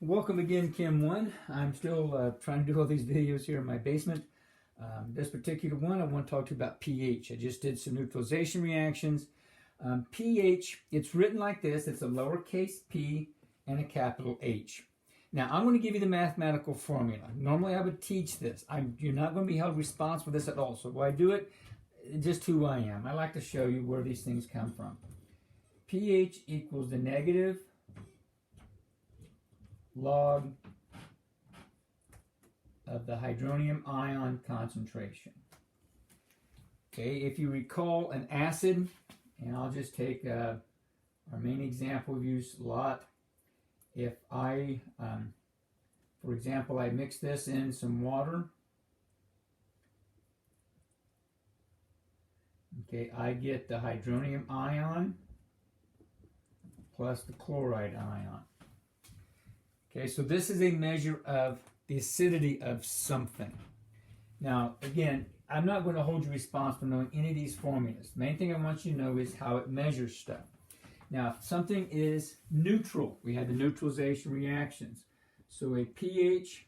Welcome again, Chem 1. I'm still trying to do all these videos here in my basement. This particular one, I want to talk to you about pH. I just did some neutralization reactions. pH, it's written like this. It's a lowercase p and a capital H. Now, I'm going to give you the mathematical formula. Normally, I would teach this. You're not going to be held responsible for this at all. So why I do it? Just who I am. I like to show you where these things come from. pH equals the negative log of the hydronium ion concentration. Okay, if you recall an acid, and I'll just take our main example we've used a lot. If I, for example, I mix this in some water, okay, I get the hydronium ion plus the chloride ion. Okay, so this is a measure of the acidity of something. Now, again, I'm not going to hold you responsible for knowing any of these formulas. The main thing I want you to know is how it measures stuff. Now, if something is neutral, we had the neutralization reactions. So a pH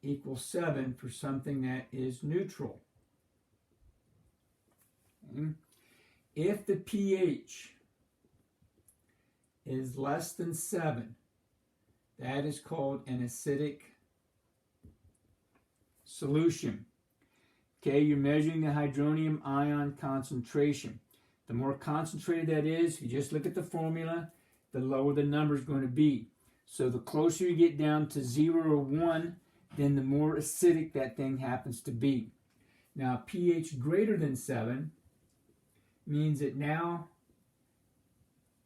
equals 7 for something that is neutral. Okay. If the pH is less than 7, that is called an acidic solution. Okay, you're measuring the hydronium ion concentration. The more concentrated that is, if you just look at the formula, the lower the number is going to be. So the closer you get down to 0 or 1, then the more acidic that thing happens to be. Now, pH greater than 7 means that now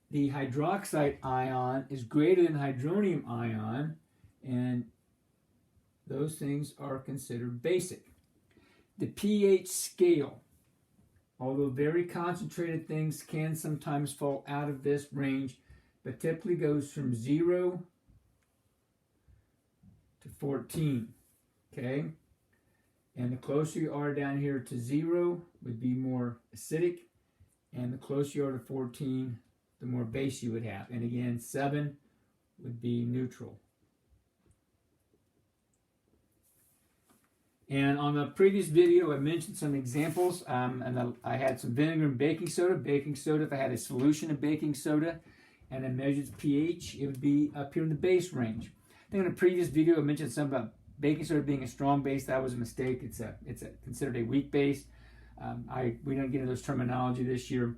the hydroxide ion is greater than hydronium ion, and those things are considered basic. The pH scale, although very concentrated things can sometimes fall out of this range, but typically goes from 0 to 14, okay? And the closer you are down here to 0 would be more acidic, and the closer you are to 14, the more base you would have. And again, 7 would be neutral. And on the previous video, I mentioned some examples. And I had some vinegar and baking soda. Baking soda, if I had a solution of baking soda and I measured pH, it would be up here in the base range. I think in a previous video, I mentioned something about baking soda being a strong base. That was a mistake. It's considered a weak base. We don't get into those terminology this year.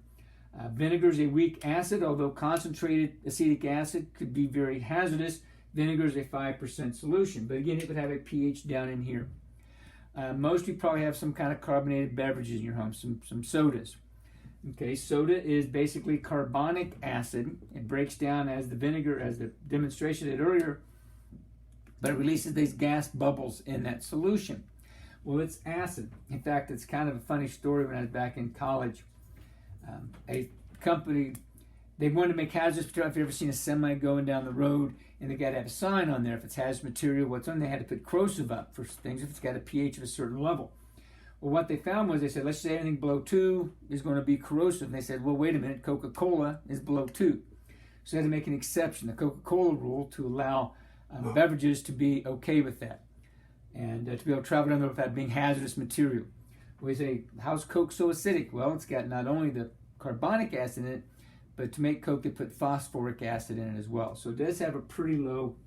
Vinegar is a weak acid, although concentrated acetic acid could be very hazardous. Vinegar is a 5% solution, but again, it would have a pH down in here. Most of you probably have some kind of carbonated beverages in your home, some sodas. Okay, soda is basically carbonic acid. It breaks down as the vinegar, as the demonstration did earlier, but it releases these gas bubbles in that solution. Well, it's acid. In fact, it's kind of a funny story. When I was back in college, a company, they wanted to make hazardous material. If you've ever seen a semi going down the road and they got to have a sign on there, if it's hazardous material, what's on, they had to put corrosive up for things if it's got a pH of a certain level. Well, what they found was, they said, let's say anything below 2 is going to be corrosive. And they said, well, wait a minute, Coca-Cola is below 2. So they had to make an exception, the Coca-Cola rule, to allow beverages to be okay with that and to be able to travel down there without being hazardous material. We say, how's Coke so acidic? Well, it's got not only the carbonic acid in it, but to make Coke, they put phosphoric acid in it as well. So it does have a pretty low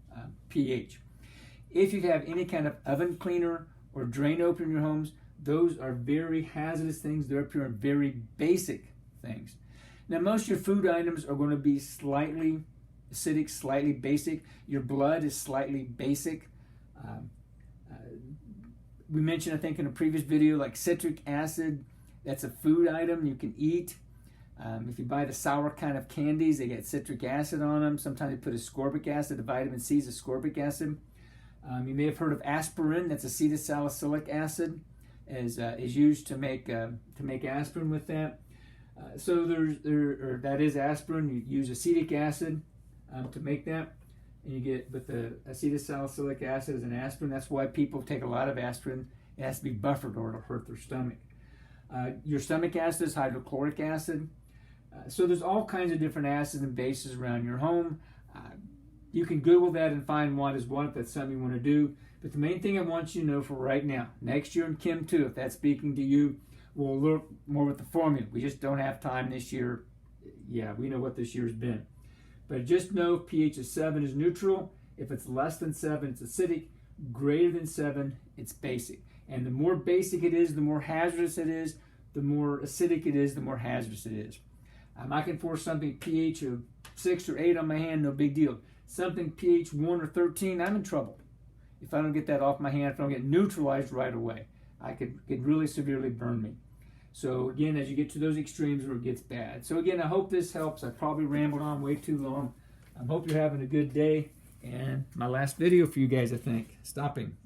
pH. If you have any kind of oven cleaner or drain opener in your homes, those are very hazardous things. They're up here on very basic things. Now, most of your food items are going to be slightly acidic, slightly basic. Your blood is slightly basic. We mentioned, I think, in a previous video, like citric acid. That's a food item you can eat. If you buy the sour kind of candies, they get citric acid on them. Sometimes they put ascorbic acid. The vitamin C is ascorbic acid. You may have heard of aspirin. That's acetylsalicylic acid. Is used to make aspirin with that. So that is aspirin. You use acetic acid to make that. And you get, with the acetylsalicylic acid as an aspirin. That's why people take a lot of aspirin. It has to be buffered or it'll hurt their stomach. Your stomach acid is hydrochloric acid. So there's all kinds of different acids and bases around your home. You can Google that and find one as well if that's something you want to do. But the main thing I want you to know for right now, next year in Chem 2, if that's speaking to you, we'll look more with the formula. We just don't have time this year. Yeah, we know what this year's been. But just know if pH of 7 is neutral. If it's less than 7, it's acidic. Greater than 7, it's basic. And the more basic it is, the more hazardous it is. The more acidic it is, the more hazardous it is. I can force something pH of 6 or 8 on my hand, no big deal. Something pH 1 or 13, I'm in trouble. If I don't get that off my hand, if I don't get neutralized right away, it could really severely burn me. So again, as you get to those extremes where it gets bad. So again, I hope this helps. I probably rambled on way too long. I hope you're having a good day. And my last video for you guys, I think. Stopping.